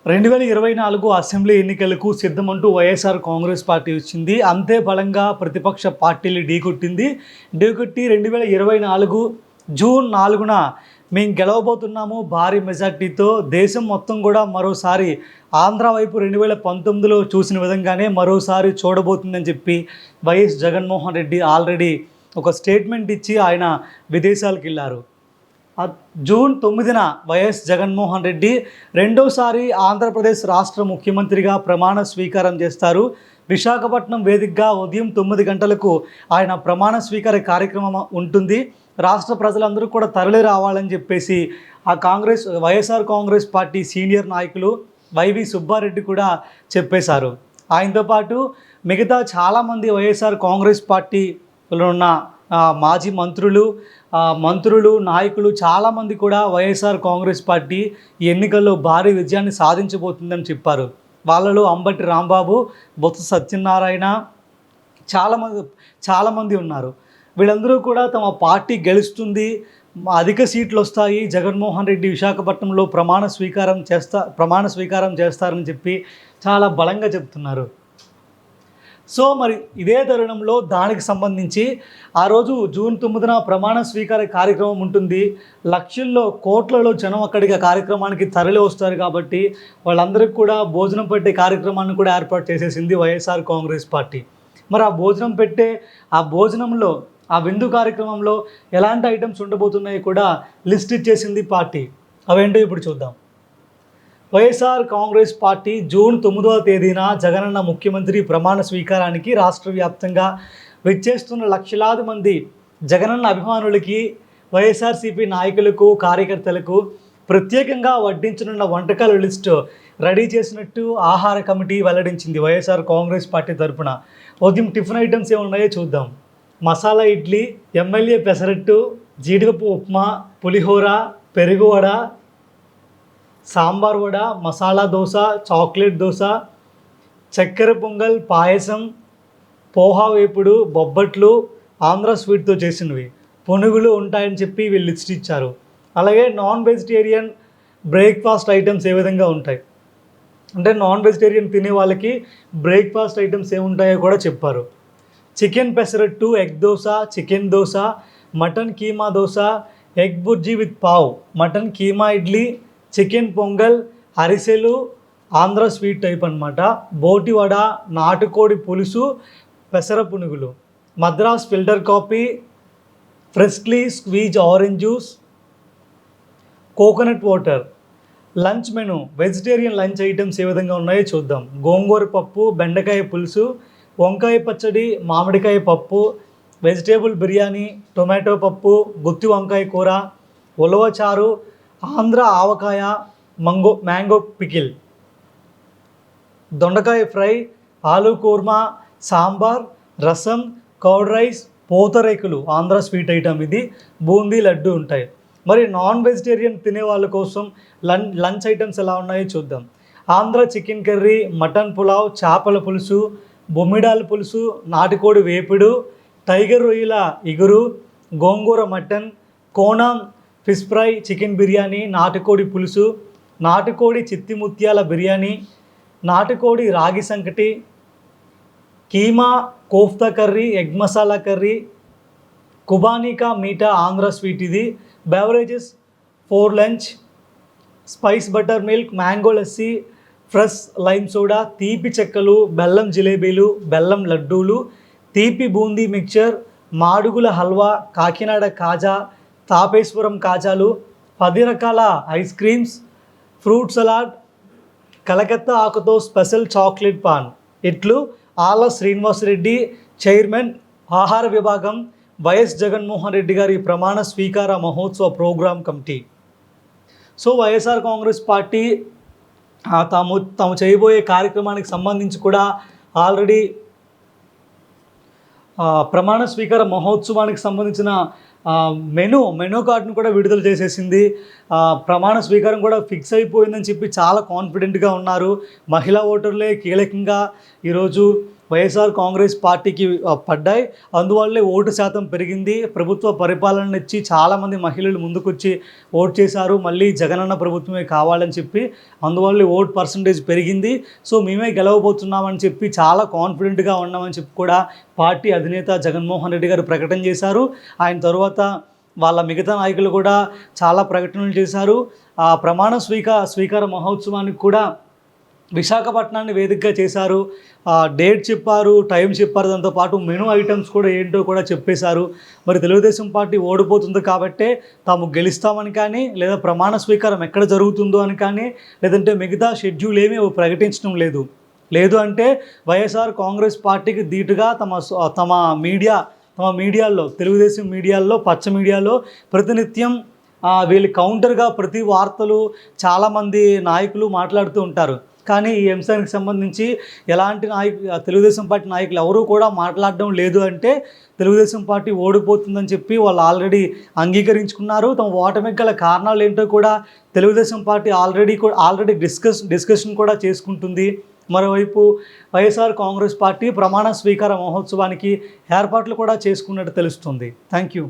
2024 assembly ఎన్నికలకు సిద్ధమంటూ YSR Congress party వచ్చింది. అంతే బలంగా ప్రతిపక్ష పార్టీలు ఢీకొట్టింది. ఢీకొట్టి 2024 జూన్ 4న మేము గెలవబోతున్నాము భారీ మెజార్టీతో. దేశం మొత్తం కూడా మరోసారి ఆంధ్ర వైపు 2019లో చూసిన విధంగానే మరోసారి చూడబోతుందని చెప్పి వైఎస్ జగన్మోహన్ రెడ్డి ఆల్రెడీ ఒక స్టేట్మెంట్ ఇచ్చి ఆయన విదేశాలకు వెళ్ళారు. జూన్ 9న వైఎస్ జగన్మోహన్ రెడ్డి రెండోసారి ఆంధ్రప్రదేశ్ రాష్ట్ర ముఖ్యమంత్రిగా ప్రమాణ స్వీకారం చేస్తారు. విశాఖపట్నం వేదికగా ఉదయం 9 గంటలకు ఆయన ప్రమాణ స్వీకార కార్యక్రమం ఉంటుంది. రాష్ట్ర ప్రజలందరూ కూడా తరలి రావాలని చెప్పేసి వైఎస్ఆర్ కాంగ్రెస్ పార్టీ సీనియర్ నాయకులు వైవి సుబ్బారెడ్డి కూడా చెప్పేశారు. ఆయనతో పాటు మిగతా చాలామంది వైఎస్ఆర్ కాంగ్రెస్ పార్టీలో ఉన్న మాజీ మంత్రులు నాయకులు చాలామంది కూడా వైఎస్ఆర్ కాంగ్రెస్ పార్టీ ఈ ఎన్నికల్లో భారీ విజయాన్ని సాధించబోతుందని చెప్పారు. వాళ్ళలో అంబటి రాంబాబు, బొత్స సత్యనారాయణ చాలామంది ఉన్నారు. వీళ్ళందరూ కూడా తమ పార్టీ గెలుస్తుంది, అధిక సీట్లు వస్తాయి, జగన్మోహన్ రెడ్డి విశాఖపట్నంలో ప్రమాణ స్వీకారం చేస్తారని చెప్పి చాలా బలంగా చెప్తున్నారు. సో మరి ఇదే తరుణంలో దానికి సంబంధించి ఆ రోజు జూన్ 9న ప్రమాణ స్వీకార కార్యక్రమం ఉంటుంది. లక్షల్లో కోట్లలో జనం అక్కడికి కార్యక్రమానికి తరలి వస్తారు. కాబట్టి వాళ్ళందరికీ కూడా భోజనం పెట్టే కార్యక్రమాన్ని కూడా ఏర్పాటు చేసేసింది వైఎస్ఆర్ కాంగ్రెస్ పార్టీ. మరి ఆ భోజనంలో ఆ విందు కార్యక్రమంలో ఎలాంటి ఐటమ్స్ ఉండబోతున్నాయో కూడా లిస్ట్ ఇచ్చేసింది పార్టీ. అవేంటో ఇప్పుడు చూద్దాం. వైఎస్ఆర్ కాంగ్రెస్ పార్టీ జూన్ 9వ తేదీన జగనన్న ముఖ్యమంత్రి ప్రమాణ స్వీకారానికి రాష్ట్ర వ్యాప్తంగా విచ్చేస్తున్న లక్షలాది మంది జగనన్న అభిమానులకి, వైఎస్ఆర్సీపీ నాయకులకు, కార్యకర్తలకు ప్రత్యేకంగా వడ్డించనున్న వంటకాల లిస్టు రెడీ చేసినట్టు ఆహార కమిటీ వెల్లడించింది. వైఎస్ఆర్ కాంగ్రెస్ పార్టీ తరఫున ఉదయం టిఫిన్ ఐటమ్స్ ఏమున్నాయో చూద్దాం. మసాలా ఇడ్లీ, ఎమ్మెల్యే పెసరట్టు, జీడిపప్పు ఉప్మా, పులిహోర, పెరుగు వడ, సాంబార్ వడ, మసాలా దోశ, చాక్లెట్ దోశ, చక్కెర పొంగల్, పాయసం, పోహా వేపుడు, బొబ్బట్లు, ఆంధ్ర స్వీట్తో చేసినవి, పునుగులు ఉంటాయని చెప్పి వీళ్ళు లిస్ట్ ఇచ్చారు. అలాగే నాన్ వెజిటేరియన్ బ్రేక్ఫాస్ట్ ఐటమ్స్ ఏ విధంగా ఉంటాయి అంటే నాన్ వెజిటేరియన్ తినే వాళ్ళకి బ్రేక్ఫాస్ట్ ఐటమ్స్ ఏముంటాయో కూడా చెప్పారు. Chicken pesarattu, egg dosa, chicken dosa, mutton keema dosa, egg bhurji with pav, mutton keema idli, chicken pongal, అరిసెలు, ఆంధ్ర స్వీట్ టైప్ అనమాట, బోటి వడ, నాటుకోడి పులుసు, పెసర పునుగులు, Madras filter coffee, freshly squeeze orange juice, coconut water. Lunch menu vegetarian lunch items ఏ విధంగా ఉన్నాయో చూద్దాం. గోంగూర పప్పు, బెండకాయ పులుసు, వంకాయ పచ్చడి, మామిడికాయ పప్పు, వెజిటేబుల్ బిర్యానీ, టొమాటో పప్పు, గుత్తి వంకాయ కూర, ఉలవ చారు, ఆంధ్ర ఆవకాయ, మ్యాంగో పికిల్, దొండకాయ ఫ్రై, ఆలూ కూర్మా, సాంబార్, రసం, కర్డ్ రైస్, పూతరేకులు ఆంధ్ర స్వీట్ ఐటమ్ ఇది, బూందీ లడ్డు ఉంటాయి. మరి నాన్ వెజిటేరియన్ తినే వాళ్ళ కోసం లంచ్ ఐటమ్స్ ఎలా ఉన్నాయో చూద్దాం. Andhra chicken curry, mutton pulao, చేపల పులుసు, బొమ్మిడాల పులుసు, నాటుకోడి వేపుడు, టైగర్ రొయ్యల ఇగురు, గోంగూర మటన్, కోనం ఫిష్ ఫ్రై, చికెన్ బిర్యానీ, నాటుకోడి పులుసు, నాటుకోడి చిత్తి ముత్యాల బిర్యానీ, నాటుకోడి రాగి సంకటి, keema kofta curry, egg masala curry, కుబానికా మీఠా ఆంధ్ర స్వీట్ ఇది, beverages 4 lunch, spice butter milk, mango lassi, fresh lime soda, తీపి చెక్కలు, బెల్లం జిలేబీలు, బెల్లం లడ్డూలు, తీపి బూందీ మిక్చర్, మాడుగుల హల్వా, కాకినాడ కాజా, తాపేశ్వరం కాజాలు, 10 రకాల ice creams, fruit salad, Calcutta ఆకుతో స్పెషల్ చాక్లెట్ పాన్. ఇట్లు ఆళ్ళ శ్రీనివాసరెడ్డి, చైర్మన్, ఆహార విభాగం, వైఎస్ జగన్మోహన్ రెడ్డి గారి ప్రమాణ స్వీకార మహోత్సవ programme committee. So YSR Congress Party తాము చేయబోయే కార్యక్రమానికి సంబంధించి కూడా ఆల్రెడీ ప్రమాణ స్వీకార మహోత్సవానికి సంబంధించిన మెనూ కార్డును కూడా విడుదల చేసేసింది. ప్రమాణ స్వీకారం కూడా ఫిక్స్ అయిపోయిందని చెప్పి చాలా కాన్ఫిడెంట్గా ఉన్నారు. మహిళా ఓటర్లే కీలకంగా ఈరోజు వైఎస్ఆర్ కాంగ్రెస్ పార్టీకి పడ్డాయి. అందువల్లే ఓటు శాతం పెరిగింది. ప్రభుత్వ పరిపాలన ఇచ్చి చాలామంది మహిళలు ముందుకొచ్చి ఓటు చేశారు. మళ్ళీ జగనన్న ప్రభుత్వమే కావాలని చెప్పి అందువల్లే ఓట్ పర్సంటేజ్ పెరిగింది. సో మేమే గెలవబోతున్నామని చెప్పి చాలా కాన్ఫిడెంట్గా ఉన్నామని చెప్పి కూడా పార్టీ అధినేత జగన్మోహన్ రెడ్డి గారు ప్రకటన చేశారు. ఆయన తర్వాత వాళ్ళ మిగతా నాయకులు కూడా చాలా ప్రకటనలు చేశారు. ఆ ప్రమాణ స్వీకార మహోత్సవానికి కూడా విశాఖపట్నాన్ని వేదికగా చేశారు. డేట్ చెప్పారు, టైం చెప్పారు, దాంతోపాటు మెనూ ఐటమ్స్ కూడా ఏంటో కూడా చెప్పేశారు. మరి తెలుగుదేశం పార్టీ ఓడిపోతుంది కాబట్టే తాము గెలుస్తామని కానీ, లేదా ప్రమాణ స్వీకారం ఎక్కడ జరుగుతుందో అని కానీ, లేదంటే మిగతా షెడ్యూల్ ఏమీ ప్రకటించడం లేదు అంటే వైఎస్ఆర్ కాంగ్రెస్ పార్టీకి ధీటుగా తమ మీడియాల్లో, తెలుగుదేశం మీడియాల్లో, పచ్చ మీడియాలో ప్రతినిత్యం వీళ్ళు కౌంటర్గా ప్రతి వార్తలు చాలామంది నాయకులు మాట్లాడుతూ ఉంటారు. కానీ ఈ అంశానికి సంబంధించి ఎలాంటి తెలుగుదేశం పార్టీ నాయకులు ఎవరూ కూడా మాట్లాడడం లేదు అంటే తెలుగుదేశం పార్టీ ఓడిపోతుందని చెప్పి వాళ్ళు ఆల్రెడీ అంగీకరించుకున్నారు. తమ ఓటమికి గల కారణాలు ఏంటో కూడా తెలుగుదేశం పార్టీ ఆల్రెడీ డిస్కషన్ కూడా చేసుకుంటుంది. మరోవైపు వైఎస్ఆర్ కాంగ్రెస్ పార్టీ ప్రమాణ స్వీకార మహోత్సవానికి ఏర్పాట్లు కూడా చేసుకున్నట్టు తెలుస్తుంది. Thank you.